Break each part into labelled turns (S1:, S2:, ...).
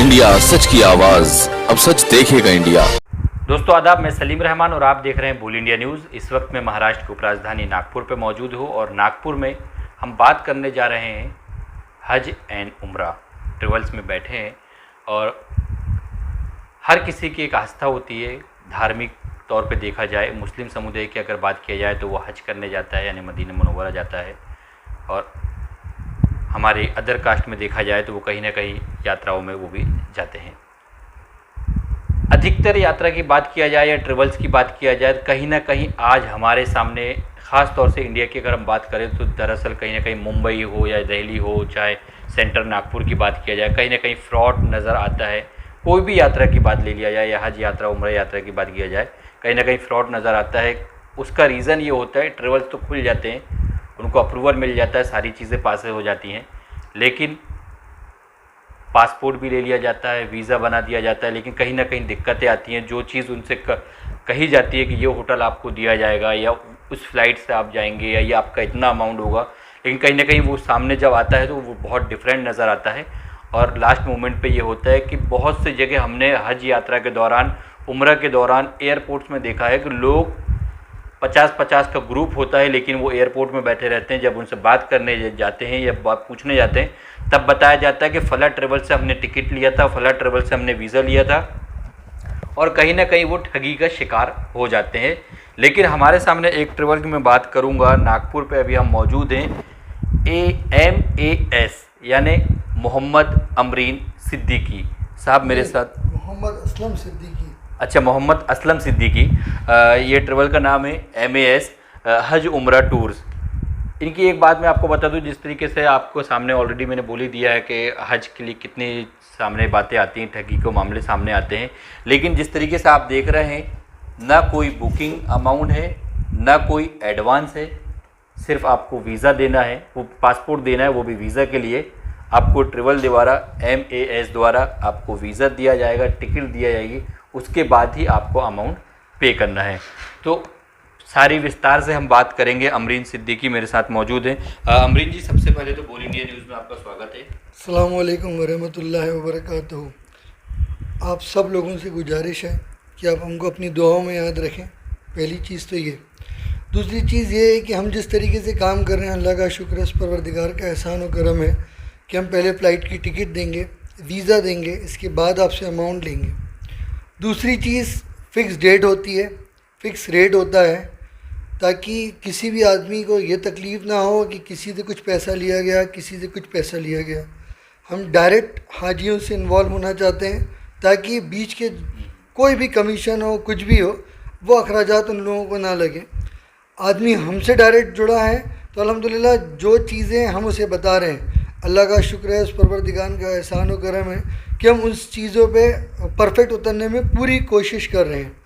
S1: India, सच की आवाज। अब सच देखेगा इंडिया।
S2: दोस्तों आदाब, मैं सलीम रहमान और आप देख रहे हैं बोल इंडिया न्यूज़। इस वक्त मैं महाराष्ट्र की उपराजधानी नागपुर पे मौजूद हूँ और नागपुर में हम बात करने जा रहे हैं हज एंड उम्रा ट्रेवल्स में बैठे हैं। और हर किसी की एक आस्था होती है, धार्मिक तौर पे देखा जाए मुस्लिम समुदाय की अगर बात किया जाए तो वो हज करने जाता है यानी मदीना मुनव्वरा जाता है, और हमारे अदर कास्ट में देखा जाए तो वो कहीं ना कहीं यात्राओं में वो भी जाते हैं। अधिकतर यात्रा की बात किया जाए या ट्रेवल्स की बात किया जाए तो कहीं ना कहीं आज हमारे सामने, ख़ास तौर से इंडिया की अगर हम बात करें तो दरअसल कहीं ना कहीं मुंबई हो या दिल्ली हो, चाहे सेंटर नागपुर की बात किया जाए, कहीं ना कहीं फ्रॉड नज़र आता है। कोई भी यात्रा की बात ले लिया जाए या हज यात्रा उम्रा यात्रा की बात किया जाए, कहीं ना कहीं फ्रॉड नज़र आता है। उसका रीज़न ये होता है, ट्रेवल्स तो खुल जाते हैं, उनको अप्रूवल मिल जाता है, सारी चीज़ें पास हो जाती हैं, लेकिन पासपोर्ट भी ले लिया जाता है, वीज़ा बना दिया जाता है, लेकिन कहीं ना कहीं दिक्कतें आती हैं। जो चीज़ उनसे कही जाती है कि ये होटल आपको दिया जाएगा या उस फ्लाइट से आप जाएंगे या ये आपका इतना अमाउंट होगा, लेकिन कहीं ना कहीं वो सामने जब आता है तो वो बहुत डिफरेंट नज़र आता है। और लास्ट मोमेंट पे ये होता है कि बहुत सी जगह हमने हज यात्रा के दौरान, उम्रा के दौरान एयरपोर्ट्स में देखा है कि लोग 50-50 का ग्रुप होता है, लेकिन वो एयरपोर्ट में बैठे रहते हैं। जब उनसे बात करने जाते हैं या बात पूछने जाते हैं तब बताया जाता है कि फ़ला ट्रेवल से हमने टिकट लिया था, फ़ला ट्रेवल से हमने वीज़ा लिया था, और कहीं ना कहीं वो ठगी का शिकार हो जाते हैं। लेकिन हमारे सामने एक ट्रेवल की मैं बात करूंगा, नागपुर पे अभी हम मौजूद हैं, MAS यानी मोहम्मद अमरीन सिद्दीकी साहब मेरे साथ।
S3: मोहम्मद असलम सिद्दीकी।
S2: अच्छा, मोहम्मद असलम सिद्दीकी, ये ट्रेवल का नाम है MAS हज उम्रा टूर्स। इनकी एक बात मैं आपको बता दूं, जिस तरीके से आपको सामने ऑलरेडी मैंने बोल ही दिया है कि हज के लिए कितनी सामने बातें आती हैं, ठगी के मामले सामने आते हैं, लेकिन जिस तरीके से आप देख रहे हैं, ना कोई बुकिंग अमाउंट है, ना कोई एडवांस है, सिर्फ आपको वीज़ा देना है, वो पासपोर्ट देना है, वो भी वीज़ा के लिए आपको ट्रेवल द्वारा, MAS द्वारा आपको वीज़ा दिया जाएगा, टिकट दिया जाएगी, उसके बाद ही आपको अमाउंट पे करना है। तो सारी विस्तार से हम बात करेंगे। अमरीन सिद्दीकी मेरे साथ मौजूद हैं। अमरीन जी, सबसे पहले तो बोल इंडिया न्यूज़ में आपका स्वागत है।
S3: अस्सलाम वालेकुम वरहमतुल्लाहि वबरकातुहू। आप सब लोगों से गुजारिश है कि आप हमको अपनी दुआओं में याद रखें। पहली चीज़ तो ये। दूसरी चीज़ ये है कि हम जिस तरीके से काम कर रहे हैं, अल्लाह का शुक्र, इस परवरदिगार का एहसान और करम है कि हम पहले फ़्लाइट की टिकट देंगे, वीज़ा देंगे, इसके बाद आपसे अमाउंट लेंगे। दूसरी चीज़, फ़िक्स डेट होती है, फ़िक्स रेट होता है, ताकि किसी भी आदमी को ये तकलीफ़ ना हो कि किसी से कुछ पैसा लिया गया, किसी से कुछ पैसा लिया गया। हम डायरेक्ट हाजियों से इन्वॉल्व होना चाहते हैं ताकि बीच के कोई भी कमीशन हो, कुछ भी हो, वो अखराजात उन लोगों को ना लगे। आदमी हमसे डायरेक्ट जुड़ा है तो अल्हम्दुलिल्लाह जो चीज़ें हम उसे बता रहे हैं, अल्लाह का शुक्र है, उस परवरदिगार का एहसान और करम है कि हम उस चीज़ों पे परफेक्ट उतरने में पूरी कोशिश कर रहे हैं।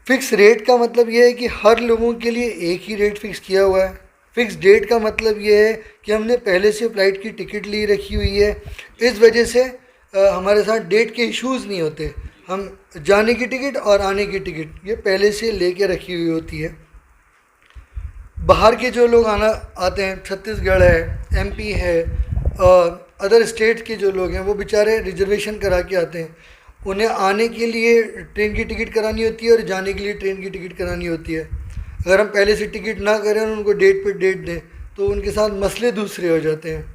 S3: फ़िक्स रेट का मतलब ये है कि हर लोगों के लिए एक ही रेट फ़िक्स किया हुआ है। फ़िक्स डेट का मतलब ये है कि हमने पहले से फ़्लाइट की टिकट ली रखी हुई है, इस वजह से हमारे साथ डेट के इश्यूज़ नहीं होते। हम जाने की टिकट और आने की टिकट ये पहले से लेके रखी हुई होती है। बाहर के जो लोग आते हैं, छत्तीसगढ़ है, MP है, अदर स्टेट के जो लोग हैं, वो बेचारे रिजर्वेशन करा के आते हैं। उन्हें आने के लिए ट्रेन की टिकट करानी होती है और जाने के लिए ट्रेन की टिकट करानी होती है। अगर हम पहले से टिकट ना करें और उनको डेट पे डेट दें तो उनके साथ मसले दूसरे हो जाते हैं।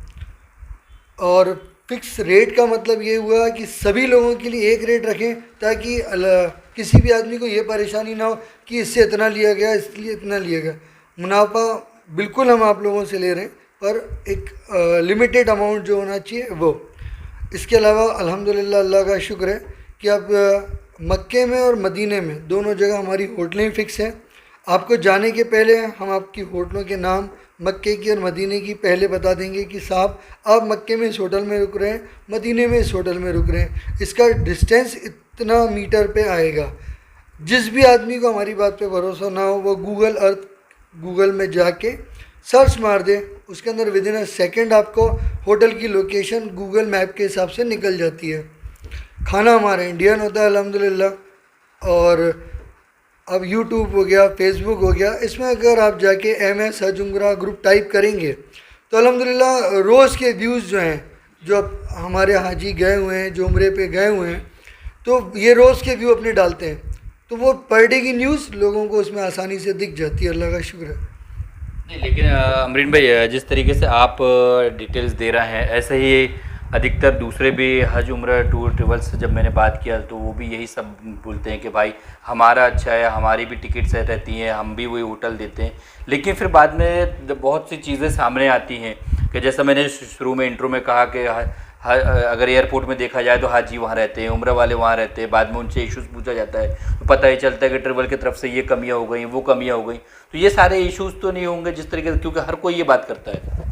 S3: और फिक्स रेट का मतलब ये हुआ कि सभी लोगों के लिए एक रेट रखें ताकि किसी भी आदमी को ये परेशानी ना हो कि इससे इतना लिया गया, इसलिए इतना लिया गया। मुनाफा बिल्कुल हम आप लोगों से ले रहे हैं, पर एक लिमिटेड अमाउंट जो होना चाहिए वो। इसके अलावा अल्हम्दुलिल्लाह अल्लाह का शुक्र है कि अब मक्के में और मदीने में दोनों जगह हमारी होटलें फ़िक्स हैं। आपको जाने के पहले हम आपकी होटलों के नाम मक्के की और मदीने की पहले बता देंगे कि साहब आप मक्के में इस होटल में रुक रहे हैं, मदीने में इस होटल में रुक रहे हैं, इसका डिस्टेंस इतना मीटर पे आएगा। जिस भी आदमी को हमारी बात पे भरोसा ना हो वो गूगल में जाके सर्च मार दे, उसके अंदर विदिन अ सेकेंड आपको होटल की लोकेशन गूगल मैप के हिसाब से निकल जाती है। खाना हमारा इंडियन होता है अल्हम्दुलिल्लाह। और अब यूट्यूब हो गया, फेसबुक हो गया, इसमें अगर आप जाके MS हज उम्रा ग्रुप टाइप करेंगे तो अल्हम्दुलिल्लाह रोज़ के व्यूज़ जो हैं जो हमारे हाजी गए हुए हैं, जो उम्रे पे गए हुए हैं, तो ये रोज़ के व्यू अपने डालते हैं, तो वो पर डे की न्यूज़ लोगों को उसमें आसानी से दिख जाती है। अल्लाह का शुक्र है।
S2: नहीं, लेकिन अमरीन भाई, जिस तरीके से आप डिटेल्स दे रहे हैं, ऐसे ही अधिकतर दूसरे भी हज उम्र टूर ट्रेवल्स से जब मैंने बात किया तो वो भी यही सब बोलते हैं कि भाई हमारा अच्छा है, हमारी भी टिकट्स रहती हैं, हम भी वही होटल देते हैं। लेकिन फिर बाद में जब बहुत सी चीज़ें सामने आती हैं कि जैसा मैंने शुरू में इंट्रो में कहा कि अगर एयरपोर्ट में देखा जाए तो हाजी वहाँ रहते हैं, उम्र वाले वहाँ रहते हैं, बाद में उनसे इश्यूज़ पूछा जाता है तो पता ही चलता है कि ट्रेवल की तरफ से ये कमियाँ हो गई, वो कमियाँ हो गई। तो ये सारे इश्यूज़ तो नहीं होंगे जिस तरीके से, क्योंकि हर कोई ये बात करता है।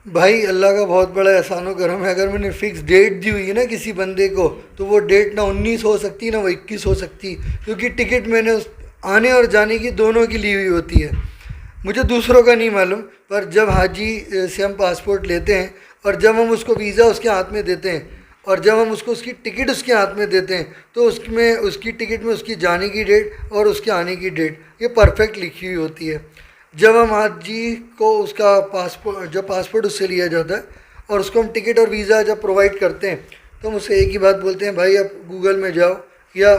S3: भाई अल्लाह का बहुत बड़ा एहसान व करम है, अगर मैंने फिक्स डेट दी हुई है ना किसी बंदे को, तो वो डेट ना 19 हो सकती ना वो 21 हो सकती, क्योंकि टिकट मैंने आने और जाने की दोनों की ली हुई होती है। मुझे दूसरों का नहीं मालूम, पर जब हाजी से हम पासपोर्ट लेते हैं और जब हम उसको वीज़ा उसके हाथ में देते हैं और जब हम उसको उसकी टिकट उसके हाथ में देते हैं, तो उसमें उसकी टिकट में उसकी जाने की डेट और उसके आने की डेट ये परफेक्ट लिखी हुई होती है। जब हम हाजी को उसका पासपोर्ट उससे लिया जाता है और उसको हम टिकट और वीज़ा जब प्रोवाइड करते हैं, तो हम उससे एक ही बात बोलते हैं, भाई आप गूगल में जाओ या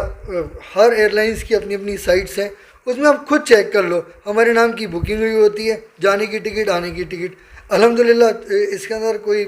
S3: हर एयरलाइंस की अपनी अपनी साइट्स हैं, उसमें आप खुद चेक कर लो, हमारे नाम की बुकिंग हुई होती है, जाने की टिकट आने की टिकट। अल्हम्दुलिल्लाह इसके अंदर कोई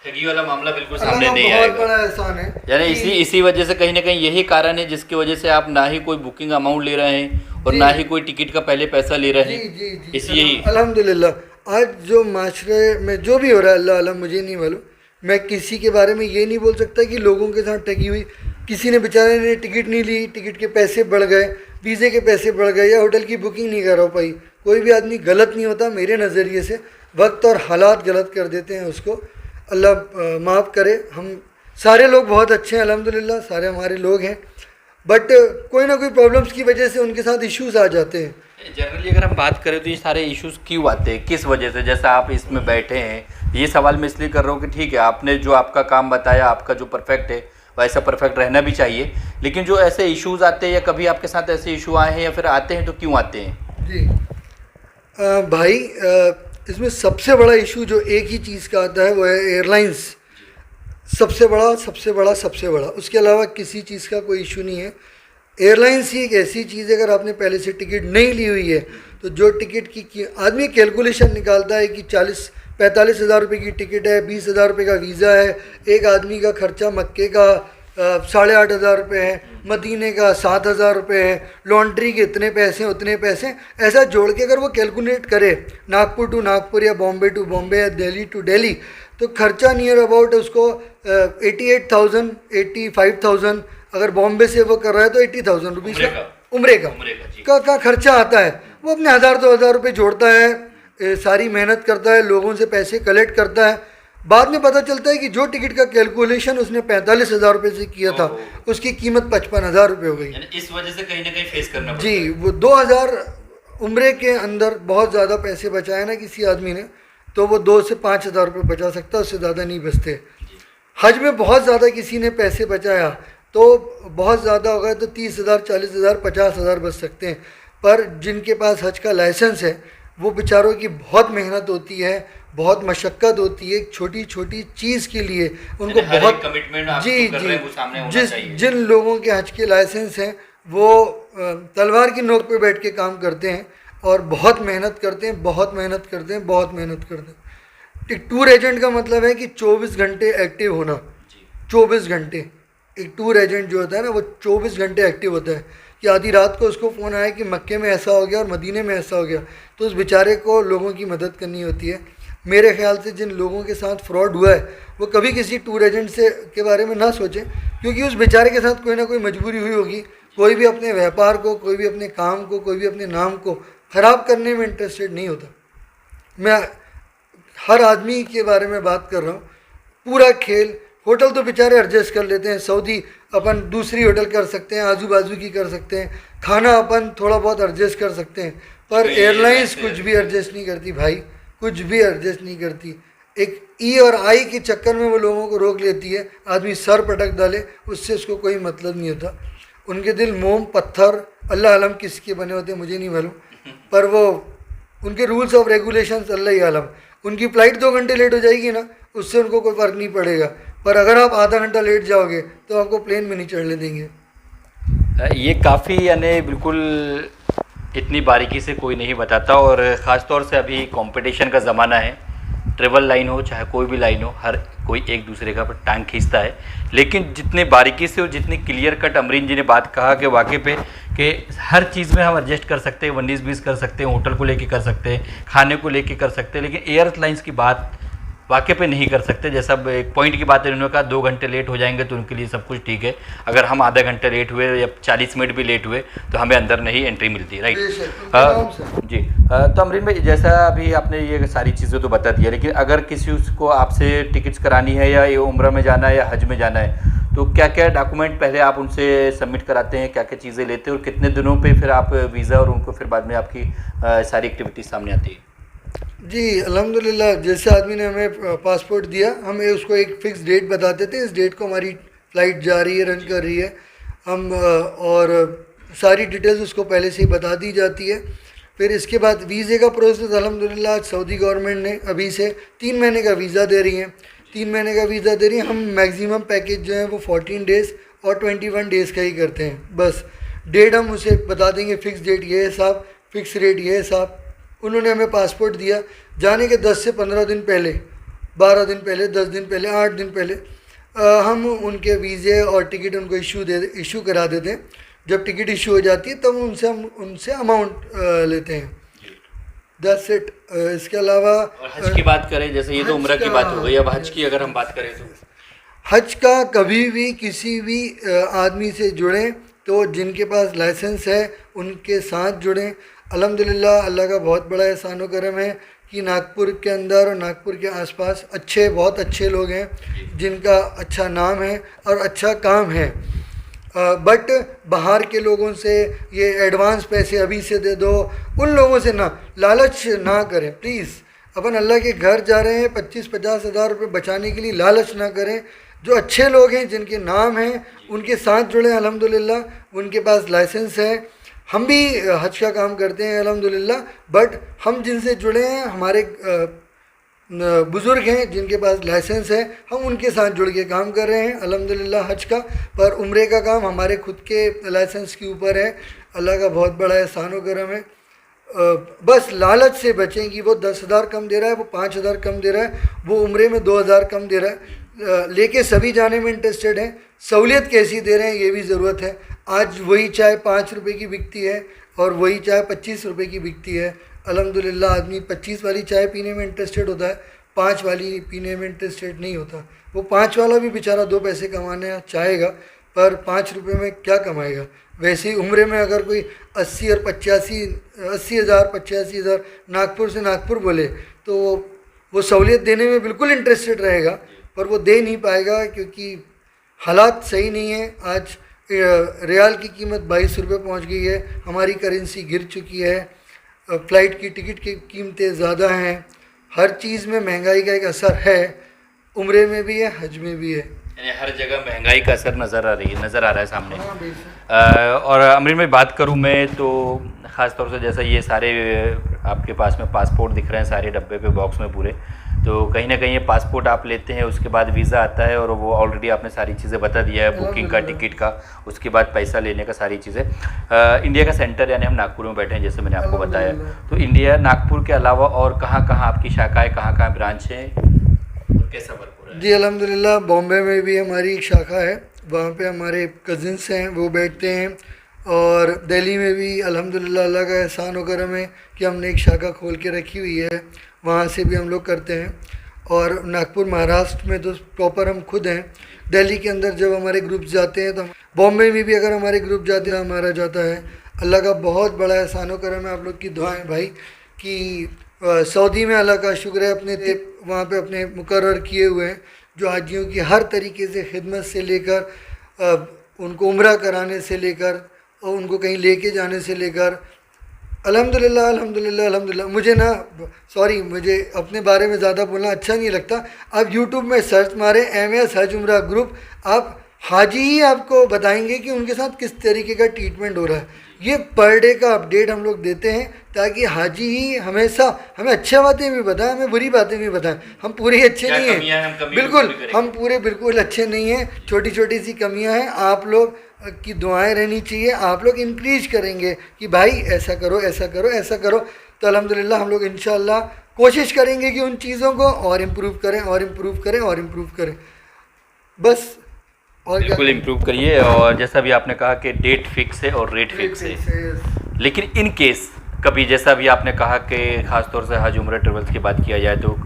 S2: ठगी वाला मामला बिल्कुल सामने नहीं
S3: बहुत
S2: आएगा।
S3: बड़ा एहसान है।
S2: यानी इसी वजह से कहीं ना कहीं यही कारण है जिसकी वजह से आप ना ही कोई बुकिंग अमाउंट ले रहे हैं और
S3: जी।
S2: ना ही कोई टिकट का पहले पैसा ले रहे
S3: जी
S2: हैं।
S3: जी जी
S2: इस यही
S3: अल्हम्दुलिल्लाह आज जो माशरे में जो भी हो रहा है, अल्लाह आलम, मुझे नहीं मालूम। मैं किसी के बारे में ये नहीं बोल सकता कि लोगों के साथ ठगी हुई, किसी ने बेचारे ने टिकट नहीं ली, टिकट के पैसे बढ़ गए, वीज़े के पैसे बढ़ गए, या होटल की बुकिंग नहीं करा पाई। कोई भी आदमी गलत नहीं होता मेरे नज़रिए से, वक्त और हालात गलत कर देते हैं उसको। अल्लाह माफ़ करे। हम सारे लोग बहुत अच्छे हैं अल्हम्दुलिल्लाह, सारे हमारे लोग हैं, बट कोई ना कोई प्रॉब्लम्स की वजह से उनके साथ इश्यूज आ जाते हैं।
S2: जनरली अगर हम बात करें तो ये सारे इश्यूज क्यों आते हैं, किस वजह से? जैसा आप इसमें बैठे हैं, ये सवाल मैं इसलिए कर रहा हूँ कि ठीक है आपने जो आपका काम बताया, आपका जो परफेक्ट है वैसा परफेक्ट रहना भी चाहिए, लेकिन जो ऐसे इश्यूज आते हैं या कभी आपके साथ ऐसे इशू आए हैं या फिर आते हैं तो क्यों आते हैं?
S3: जी भाई, इसमें सबसे बड़ा इशू जो एक ही चीज़ का आता है वो है एयरलाइंस। सबसे बड़ा सबसे बड़ा सबसे बड़ा, उसके अलावा किसी चीज़ का कोई इशू नहीं है। एयरलाइंस ही एक ऐसी चीज़ है, अगर आपने पहले से टिकट नहीं ली हुई है तो जो टिकट की आदमी कैलकुलेशन निकालता है कि 40-45 हज़ार रुपये की टिकट है, 20 हज़ार रुपये का वीज़ा है, एक आदमी का खर्चा मक्के का 8,500 रुपये है, मदीने का 7,000 रुपये है, लॉन्ड्री के इतने पैसे उतने पैसे, ऐसा जोड़ के अगर वो कैलकुलेट करे नागपुर टू नागपुर या बॉम्बे टू बॉम्बे या दिल्ली टू दिल्ली, तो खर्चा नियर अबाउट उसको 88,000 85,000, अगर बॉम्बे से वो कर रहा है तो 80,000 रुपीज़ का उम्रे का खर्चा आता है। वो अपने 1,000-2,000 रुपये जोड़ता है, सारी मेहनत करता है, लोगों से पैसे कलेक्ट करता है, बाद में पता चलता है कि जो टिकट का कैलकुलेशन उसने 45,000 रुपये से किया था उसकी कीमत 55,000 रुपये हो गई।
S2: इस वजह से कहीं ना कहीं फेस करना पड़ता
S3: जी, वो 2,000 उम्रे के अंदर बहुत ज़्यादा पैसे बचाए ना किसी आदमी ने, तो वो 2 से 5,000 रुपये बचा सकता है, उससे ज़्यादा नहीं बचते। हज में बहुत ज़्यादा किसी ने पैसे बचाया तो बहुत ज़्यादा होगा तो 30,000 40,000 50,000 बच सकते हैं, पर जिनके पास हज का लाइसेंस है वो बेचारों की बहुत मेहनत होती है, बहुत मशक्क़त होती है, एक छोटी छोटी चीज़ के लिए उनको बहुत
S2: कमिटमेंट
S3: जी जी जिन लोगों के हज के लाइसेंस हैं वो तलवार की नोक पे बैठ के काम करते हैं और बहुत मेहनत करते हैं, बहुत मेहनत करते हैं, बहुत मेहनत करते हैं। एक टूर एजेंट का मतलब है कि 24 घंटे एक्टिव होना। 24 घंटे एक टूर एजेंट जो होता है ना वो 24 घंटे एक्टिव होता है कि आधी रात को उसको फ़ोन आया कि मक्के में ऐसा हो गया और मदीने में ऐसा हो गया, तो उस बेचारे को लोगों की मदद करनी होती है। मेरे ख्याल से जिन लोगों के साथ फ्रॉड हुआ है वो कभी किसी टूर एजेंट से के बारे में ना सोचें, क्योंकि उस बेचारे के साथ कोई ना कोई मजबूरी हुई होगी। कोई भी अपने व्यापार को, कोई भी अपने काम को, कोई भी अपने नाम को ख़राब करने में इंटरेस्टेड नहीं होता। मैं हर आदमी के बारे में बात कर रहा हूँ। पूरा खेल, होटल तो बेचारे एडजस्ट कर लेते हैं, सऊदी अपन दूसरी होटल कर सकते हैं, आजू बाजू की कर सकते हैं, खाना अपन थोड़ा बहुत एडजस्ट कर सकते हैं, पर एयरलाइंस कुछ भी एडजस्ट नहीं करती भाई, कुछ भी एडजस्ट नहीं करती। एक ई और आई के चक्कर में वो लोगों को रोक लेती है, आदमी सर पटक डाले उससे उसको कोई मतलब नहीं होता। उनके दिल मोम पत्थर अल्लाह आलम किसके बने होते हैं मुझे नहीं मालूम, पर वो उनके रूल्स ऑफ रेगुलेशंस अल्लाह ही आलम। उनकी फ़्लाइट 2 घंटे लेट हो जाएगी ना, उससे उनको कोई फ़र्क नहीं पड़ेगा, पर अगर आप आधा घंटा लेट जाओगे तो आपको प्लेन में नहीं चढ़ने देंगे।
S2: ये काफ़ी यानी बिल्कुल इतनी बारीकी से कोई नहीं बताता, और ख़ास तौर से अभी कंपटीशन का ज़माना है, ट्रेवल लाइन हो चाहे कोई भी लाइन हो, हर कोई एक दूसरे का टांग खींचता है। लेकिन जितने बारीकी से और जितनी क्लियर कट अमरीन जी ने बात कहा कि वाकई पे कि हर चीज़ में हम एडजस्ट कर सकते हैं, 19-20 कर सकते हैं, होटल को लेके कर सकते हैं, खाने को लेके कर सकते हैं, लेकिन एयरलाइंस की बात वाकई पे नहीं कर सकते। जैसा अब एक पॉइंट की बात है, उन्होंने कहा 2 घंटे लेट हो जाएंगे तो उनके लिए सब कुछ ठीक है, अगर हम आधा घंटे लेट हुए या 40 मिनट भी लेट हुए तो हमें अंदर नहीं एंट्री मिलती, राइट। जी तो अमरीन भाई, जैसा अभी आपने ये सारी चीज़ें तो बता दी है, लेकिन अगर किसी को आपसे टिकट्स करानी है या ये उम्रा में जाना है या हज में जाना है, तो क्या क्या डॉक्यूमेंट पहले आप उनसे सबमिट कराते हैं, क्या क्या चीज़ें लेते हैं, और कितने दिनों पे फिर आप वीज़ा और उनको फिर बाद में आपकी सारी एक्टिविटीज़ सामने आती है?
S3: जी अल्हम्दुलिल्लाह, जैसे आदमी ने हमें पासपोर्ट दिया, हमें उसको एक फ़िक्स डेट बताते थे, इस डेट को हमारी फ़्लाइट जा रही है, रन कर रही है, हम और सारी डिटेल्स उसको पहले से ही बता दी जाती है। फिर इसके बाद वीज़े का प्रोसेस अल्हम्दुलिल्लाह सऊदी गवर्नमेंट ने अभी से 3 महीने का वीज़ा दे रही हैं, 3 महीने का वीज़ा दे रही हैं। हम मैक्सिमम पैकेज जो है वो 14 डेज़ और 21 डेज़ का ही करते हैं। बस डेट हम उसे बता देंगे, फ़िक्स डेट ये है साहब, फ़िक्स रेट ये है साहब। उन्होंने हमें पासपोर्ट दिया, जाने के 10 से 15 दिन पहले, 12 दिन पहले, 10 दिन पहले, 8 दिन पहले हम उनके वीज़े और टिकट उनको इशू करा देते हैं। जब टिकट इशू हो जाती है तब हम उनसे अमाउंट लेते हैं। That's it. इसके अलावा
S2: हज की बात करें, जैसे ये तो उम्रा की बात हो गई, अब हज की अगर हम बात करें तो
S3: हज का कभी भी किसी भी आदमी से जुड़ें तो जिनके पास लाइसेंस है उनके साथ जुड़ें। अल्हम्दुलिल्लाह, अल्लाह का बहुत बड़ा एहसान व करम है कि नागपुर के अंदर और नागपुर के आसपास बहुत अच्छे लोग हैं जिनका अच्छा नाम है और अच्छा काम है। बट बाहर के लोगों से ये एडवांस पैसे अभी से दे दो, उन लोगों से ना लालच ना करें प्लीज़। अपन अल्लाह के घर जा रहे हैं, 25-50 हज़ार रुपये बचाने के लिए लालच ना करें। जो अच्छे लोग हैं जिनके नाम हैं उनके साथ जुड़े। अल्हम्दुलिल्लाह उनके पास लाइसेंस है, हम भी हज का काम करते हैं अल्हम्दुलिल्लाह, बट हम जिनसे जुड़े हैं हमारे बुज़ुर्ग हैं जिनके पास लाइसेंस है, हम उनके साथ जुड़ के काम कर रहे हैं अल्हम्दुलिल्लाह हज का। पर उम्रे का काम हमारे खुद के लाइसेंस के ऊपर है। अल्लाह का बहुत बड़ा एहसान व करम है। बस लालच से बचें कि वो 10,000 कम दे रहा है, वो 5,000 कम दे रहा है, वो उम्रे में 2,000 कम दे रहा है, लेके सभी जाने में इंटरेस्टेड हैं। सहूलियत कैसी दे रहे हैं ये भी ज़रूरत है। आज वही चाय 5 रुपये की बिकती है और वही चाय 25 रुपये की बिकती है। अल्हम्दुलिल्लाह आदमी 25 वाली चाय पीने में इंटरेस्टेड होता है, 5 वाली पीने में इंटरेस्टेड नहीं होता। वो 5 वाला भी बेचारा 2 पैसे कमाना चाहेगा पर 5 रुपये में क्या कमाएगा। वैसे ही उम्रे में अगर कोई 80 और 85,000 नागपुर से नागपुर बोले तो वो सहूलियत देने में बिल्कुल इंटरेस्टेड रहेगा, पर वो दे नहीं पाएगा क्योंकि हालात सही नहीं है। आज रियाल की कीमत 22 रुपये पहुँच गई है, हमारी करेंसी गिर चुकी है, फ़्लाइट की टिकट की कीमतें ज़्यादा हैं, हर चीज़ में महंगाई का एक असर है, उम्रे में भी है, हज में भी है,
S2: यानी हर जगह महंगाई का असर नज़र आ रहा है सामने। और अमरीन में बात करूं मैं तो ख़ास तौर से जैसा ये सारे आपके पास में पासपोर्ट दिख रहे हैं सारे डब्बे पे बॉक्स में पूरे, तो कहीं ना कहीं ये पासपोर्ट आप लेते हैं, उसके बाद वीज़ा आता है और वो ऑलरेडी आपने सारी चीज़ें बता दिया है, बुकिंग का, टिकट का, उसके बाद पैसा लेने का, सारी चीज़ें। इंडिया का सेंटर यानी हम नागपुर में बैठे हैं जैसे मैंने आपको बताया, तो इंडिया नागपुर के अलावा और कहाँ कहाँ आपकी शाखाएँ, कहाँ कहाँ ब्रांच हैं और कैसा वर्क हो रहा है?
S3: जी अल्हम्दुलिल्लाह, बॉम्बे में भी हमारी एक शाखा है, वहाँ पे हमारे कज़िन्स हैं वो बैठते हैं, और दिल्ली में भी अल्हम्दुलिल्लाह अल्लाह का एहसान व करम है कि हमने एक शाखा खोल के रखी हुई है, वहाँ से भी हम लोग करते हैं। और नागपुर महाराष्ट्र में तो प्रॉपर हम खुद हैं। दिल्ली के अंदर जब हमारे ग्रुप्स जाते हैं तो बॉम्बे में भी अगर हमारे ग्रुप जाते हैं हमारा जाता है। अल्लाह का बहुत बड़ा एहसान व करम है, आप लोग की दुआएं भाई कि सऊदी में अल्लाह का शुक्र है अपने वहाँ पे अपने मुकर्रर किए हुए हैं जो हाजियों की हर तरीके से खिदमत से लेकर उनको उम्रा कराने से लेकर और उनको कहीं लेके जाने से लेकर अल्हम्दुलिल्लाह अल्हम्दुलिल्लाह अल्हम्दुलिल्लाह। मुझे मुझे अपने बारे में ज़्यादा बोलना अच्छा नहीं लगता। आप यूट्यूब में सर्च मारें MS हज उम्रा ग्रुप, आप हाजी ही आपको बताएंगे कि उनके साथ किस तरीके का ट्रीटमेंट हो रहा है। ये पर डे का अपडेट हम लोग देते हैं ताकि हाजी ही हमेशा हमें अच्छी बातें भी बताएं, हमें बुरी बातें भी बताएं। हम पूरे अच्छे
S2: क्या
S3: नहीं
S2: कमियां हैं, हम
S3: हैं,
S2: कमी
S3: बिल्कुल
S2: पूरी करेंगे।
S3: हम पूरे बिल्कुल अच्छे नहीं हैं, छोटी छोटी सी कमियां हैं। आप लोग की दुआएं रहनी चाहिए, आप लोग इंक्रीज करेंगे कि भाई ऐसा करो ऐसा करो ऐसा करो, तो अल्हम्दुलिल्लाह हम लोग इंशाल्लाह कोशिश करेंगे कि उन चीज़ों को और इम्प्रूव करें और इम्प्रूव करें और इम्प्रूव करें, बस। और क्या
S2: बिल्कुल इम्प्रूव करिए। और जैसा भी आपने कहा कि डेट फिक्स है और रेट फिक्स है,
S3: yes।
S2: लेकिन इन केस कभी जैसा भी आपने कहा कि ख़ासतौर से हज उम्र ट्रेवल्स की बात किया जाए तो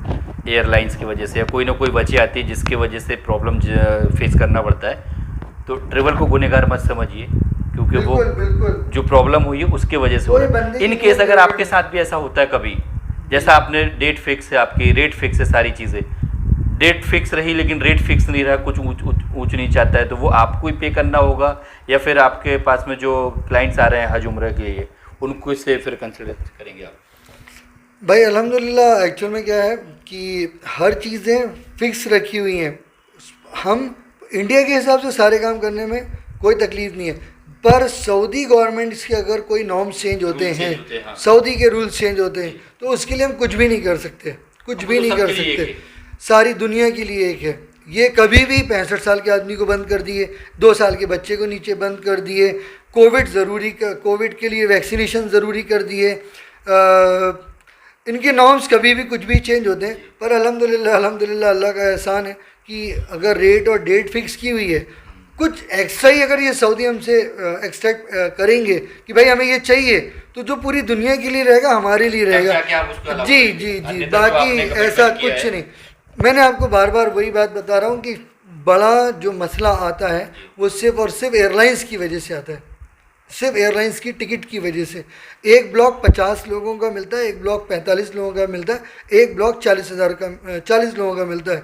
S2: एयरलाइंस की वजह से या कोई ना कोई वजह आती है जिसकी वजह से प्रॉब्लम फेस करना पड़ता है, तो ट्रेवल को गुनहगार मत समझिए, क्योंकि वो
S3: बिल्कुल बिल्कुल
S2: जो प्रॉब्लम हुई है उसके वजह से हो
S3: कोई
S2: रहा
S3: बंदे
S2: है। इन
S3: की
S2: केस
S3: कोई
S2: अगर
S3: गड़बड़
S2: आपके साथ भी ऐसा होता है कभी, जैसा आपने डेट फिक्स है, आपकी रेट फिक्स है, सारी चीज़ें डेट फिक्स रही लेकिन रेट फिक्स नहीं रहा, कुछ ऊंच नीच आता है, तो वो आपको ही पे करना होगा या फिर आपके पास में जो क्लाइंट्स आ रहे हैं हज उम्र के लिए उनको से फिर कंसिडर करेंगे आप?
S3: भाई अल्हम्दुलिल्लाह एक्चुअल में क्या है कि हर चीज़ें फिक्स रखी हुई हैं। हम इंडिया के हिसाब से सारे काम करने में कोई तकलीफ़ नहीं है, पर सऊदी गवर्नमेंट्स के अगर कोई नॉर्म्स चेंज होते
S2: Rules
S3: हैं,
S2: change होते हैं, हाँ।
S3: सऊदी के रूल्स चेंज होते हैं, तो उसके लिए हम कुछ भी नहीं कर सकते, कुछ
S2: वो
S3: भी
S2: तो
S3: नहीं कर
S2: सबके लिए एक
S3: सकते।
S2: है।
S3: सारी दुनिया के लिए एक है। ये कभी भी 65 साल के आदमी को बंद कर दिए, 2 साल के बच्चे को नीचे बंद कर दिए, कोविड के लिए वैक्सीनेशन ज़रूरी कर दिए। इनके नॉर्म्स कभी भी कुछ भी चेंज होते हैं, पर अल्हम्दुलिल्लाह अल्हम्दुलिल्लाह अल्लाह का एहसान है कि अगर रेट और डेट फिक्स की हुई है, कुछ एक्स्ट्रा ही अगर ये सऊदी हमसे एक्सपेक्ट करेंगे कि भाई हमें ये चाहिए, तो जो पूरी दुनिया के लिए रहेगा हमारे लिए रहेगा।
S2: जाके आप उसको allow
S3: जी
S2: करेंगे।
S3: जी जी,
S2: अन्यथा जो
S3: बाकी
S2: आपने commitment
S3: ऐसा
S2: किया
S3: कुछ
S2: है।
S3: नहीं। मैंने आपको बार बार वही बात बता रहा हूँ कि बड़ा जो मसला आता है वो सिर्फ और सिर्फ एयरलाइंस की वजह से आता है, सिर्फ एयरलाइंस की टिकट की वजह से। एक ब्लॉक 50 लोगों का मिलता है, एक ब्लॉक 45 लोगों का मिलता है, एक ब्लॉक 40 लोगों का मिलता है।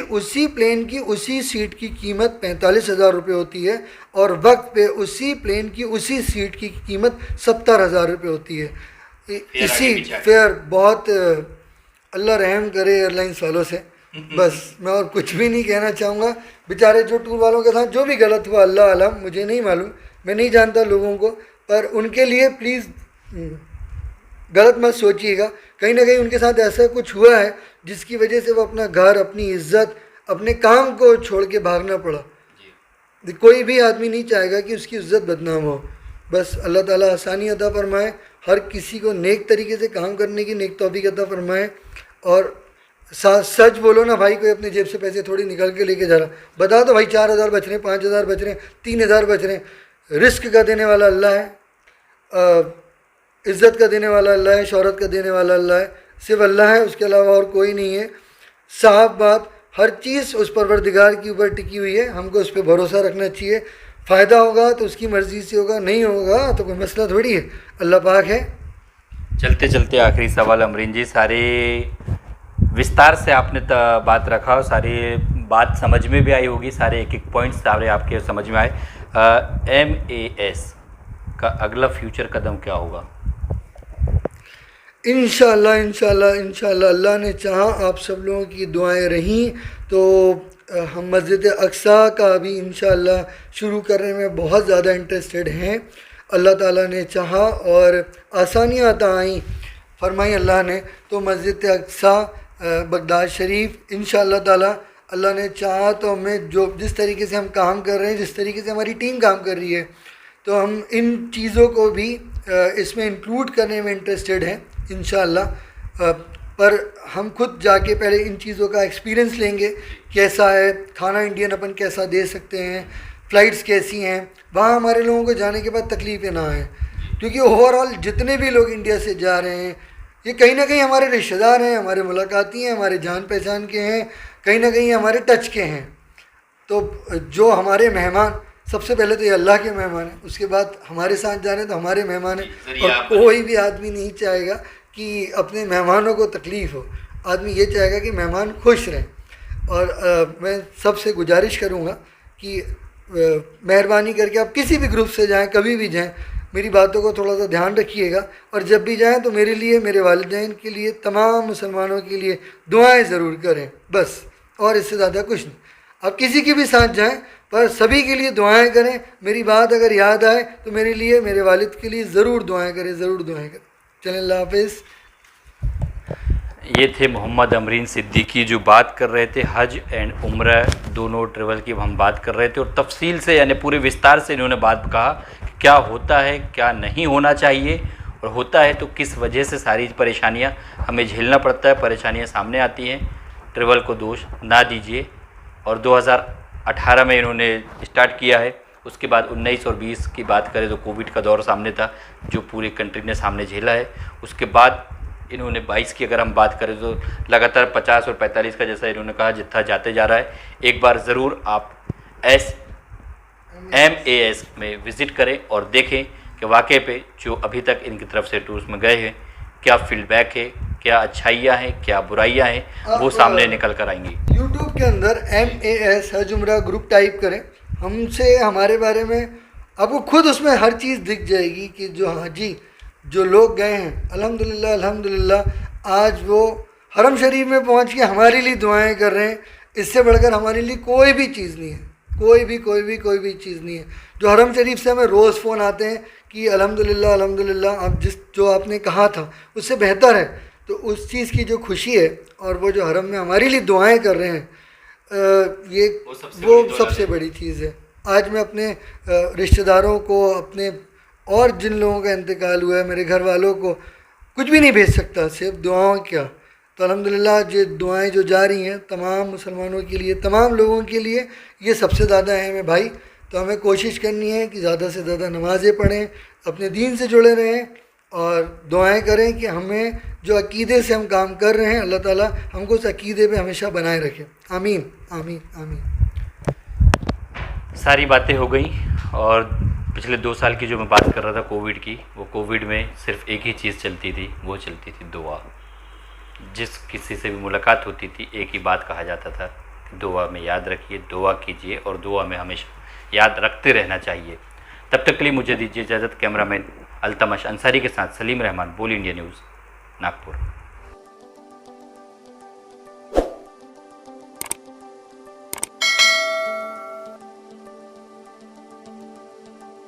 S3: उसी प्लेन की उसी सीट की कीमत 45,000 रुपये होती है और वक्त पे उसी प्लेन की उसी सीट की कीमत 70,000 रुपये होती है। इसी फेयर बहुत अल्लाह रहम करे एयरलाइंस वालों से, बस मैं और कुछ भी नहीं कहना चाहूँगा। बेचारे जो टूर वालों के साथ जो भी गलत हुआ अल्लाह आलम, मुझे नहीं मालूम, मैं नहीं जानता लोगों को, पर उनके लिए प्लीज़ गलत मत सोचिएगा। कहीं ना कहीं उनके साथ ऐसा कुछ हुआ है जिसकी वजह से वो अपना घर, अपनी इज्जत, अपने काम को छोड़ के भागना पड़ा। कोई भी आदमी नहीं चाहेगा कि उसकी इज्जत बदनाम हो। बस अल्लाह ताला आसानी अता फरमाए, हर किसी को नेक तरीके से काम करने की नेक तौफीक अता फरमाए। और सच बोलो ना भाई, कोई अपने जेब से पैसे थोड़ी निकाल के लेके जा रहा, बता दो भाई 4,000 बच रहे हैं, 5,000 बच रहे हैं, 3,000 बच रहे हैं। रिस्क का देने वाला अल्लाह है, इज़्ज़त का देने वाला अल्लाह है, शोहरत का देने वाला अल्लाह है, सिर्फ अल्लाह है, उसके अलावा और कोई नहीं है। साफ बात, हर चीज़ उस परवरदिगार के ऊपर टिकी हुई है, हमको उस पर भरोसा रखना चाहिए। फ़ायदा होगा तो उसकी मर्ज़ी से होगा, नहीं होगा तो कोई मसला थोड़ी है, अल्लाह पाक है।
S2: चलते चलते आखिरी सवाल अमरीन जी, सारे विस्तार से आपने बात रखा और सारी बात समझ में भी आई होगी, सारे एक एक पॉइंट्स सारे आपके समझ में आए। MAS का अगला फ्यूचर कदम क्या होगा?
S3: इंशाअल्लाह इंशाअल्लाह इंशाअल्लाह अल्लाह ने चाहा, आप सब लोगों की दुआएं रहीं तो हम मस्जिद अक्सा का भी इंशाअल्लाह शुरू करने में बहुत ज़्यादा इंटरेस्टेड हैं। अल्लाह ताला ने चाहा और आसानियाँ अता आई फरमाई अल्लाह ने, तो मस्जिद अक्सा बगदाद शरीफ इंशाअल्लाह ताला अल्लाह ने चाहा तो हमें जो जिस तरीके से हम काम कर रहे हैं, जिस तरीके से हमारी टीम काम कर रही है, तो हम इन चीज़ों को भी इसमें इंक्लूड करने में इंटरेस्टेड हैं इंशाअल्लाह। पर हम खुद जाके पहले इन चीज़ों का एक्सपीरियंस लेंगे, कैसा है खाना इंडियन अपन कैसा दे सकते हैं, फ़्लाइट्स कैसी हैं, वहाँ हमारे लोगों को जाने के बाद तकलीफ़ें ना आएँ। क्योंकि ओवरऑल जितने भी लोग इंडिया से जा रहे हैं ये कहीं ना कहीं हमारे रिश्तेदार हैं, हमारे मुलाकाती हैं, हमारे जान पहचान के हैं, कहीं ना कहीं हमारे टच के हैं। तो जो हमारे मेहमान, सबसे पहले तो ये अल्लाह के मेहमान हैं, उसके बाद हमारे साथ जा रहे हैं तो हमारे मेहमान हैं। और कोई भी आदमी नहीं चाहेगा कि अपने मेहमानों को तकलीफ़ हो, आदमी ये चाहेगा कि मेहमान खुश रहें। और मैं सबसे गुजारिश करूँगा कि मेहरबानी करके आप किसी भी ग्रुप से जाएं, कभी भी जाएं, मेरी बातों को थोड़ा सा ध्यान रखिएगा। और जब भी जाएं तो मेरे लिए, मेरे वालिदैन के लिए, तमाम मुसलमानों के लिए दुआएं ज़रूर करें, बस। और इससे ज़्यादा कुछ नहीं। आप किसी के भी साथ जाएं पर सभी के लिए दुआएं करें। मेरी बात अगर याद आए तो मेरे लिए, मेरे वालिद के लिए ज़रूर दुआएं करें, ज़रूर दुआएं करें। चलें, अल्लाह हाफिज़।
S2: ये थे मोहम्मद अमरीन सिद्दीकी जो बात कर रहे थे हज एंड उम्रा दोनों ट्रेवल की हम बात कर रहे थे, और तफसील से यानी पूरे विस्तार से इन्होंने बात कहा कि क्या होता है, क्या नहीं होना चाहिए, और होता है तो किस वजह से सारी परेशानियां हमें झेलना पड़ता है, परेशानियां सामने आती हैं। ट्रेवल को दोष ना दीजिए। और 2018 में इन्होंने स्टार्ट किया है, उसके बाद 19 और 20 की बात करें तो कोविड का दौर सामने था जो पूरी कंट्री ने सामने झेला है। उसके बाद इन्होंने 22 की अगर हम बात करें तो लगातार 50 और 45 का जैसा इन्होंने कहा जितना जाते जा रहा है। एक बार ज़रूर आप MAS में विज़िट करें और देखें कि वाकई पे जो अभी तक इनकी तरफ से टूर्स में गए हैं क्या फीडबैक है, क्या अच्छाइयाँ हैं, क्या बुराइयाँ हैं, वो सामने निकल कर आएंगी।
S3: यूट्यूब के अंदर MAS हज उम्रा ग्रुप टाइप करें, हमसे हमारे बारे में आपको खुद उसमें हर चीज़ दिख जाएगी कि जो हाजी जो लोग गए हैं अल्हम्दुलिल्लाह अल्हम्दुलिल्लाह आज वो हरम शरीफ में पहुंच के हमारे लिए दुआएं कर रहे हैं। इससे बढ़कर हमारे लिए कोई भी चीज़ नहीं है, कोई भी चीज़ नहीं है। जो हरम शरीफ से हमें रोज़ फ़ोन आते हैं कि अल्हम्दुलिल्लाह अल्हम्दुलिल्लाह आप जो आपने कहा था उससे बेहतर है, तो उस चीज़ की जो खुशी है और वो जो हरम में हमारे लिए दुआएं कर रहे हैं, ये वो सबसे बड़ी चीज़ है। आज मैं अपने रिश्तेदारों को, अपने और जिन लोगों का इंतकाल हुआ है, मेरे घर वालों को कुछ भी नहीं भेज सकता, सिर्फ दुआओं क्या। तो अल्हम्दुलिल्लाह ये दुआएं जो जा रही हैं तमाम मुसलमानों के लिए, तमाम लोगों के लिए, ये सबसे ज़्यादा अहम है भाई। तो हमें कोशिश करनी है कि ज़्यादा से ज़्यादा नमाज़ें पढ़ें, अपने दीन से जुड़े रहें और दुआएं करें कि हमें जो अक़ीदे से हम काम कर रहे हैं अल्लाह ताला हमको उस अक़ीदे पे हमेशा बनाए रखे। आमीन आमीन आमीन।
S2: सारी बातें हो गई। और पिछले 2 साल की जो मैं बात कर रहा था कोविड की, वो कोविड में सिर्फ एक ही चीज़ चलती थी, वो चलती थी दुआ। जिस किसी से भी मुलाकात होती थी एक ही बात कहा जाता था, दुआ में याद रखिए, दुआ कीजिए और दुआ में हमेशा याद रखते रहना चाहिए। तब तक के लिए मुझे दीजिए इजाज़त। कैमरामैन अल्तमश अंसारी के साथ सलीम रहमान, बोल इंडिया न्यूज़, नागपुर।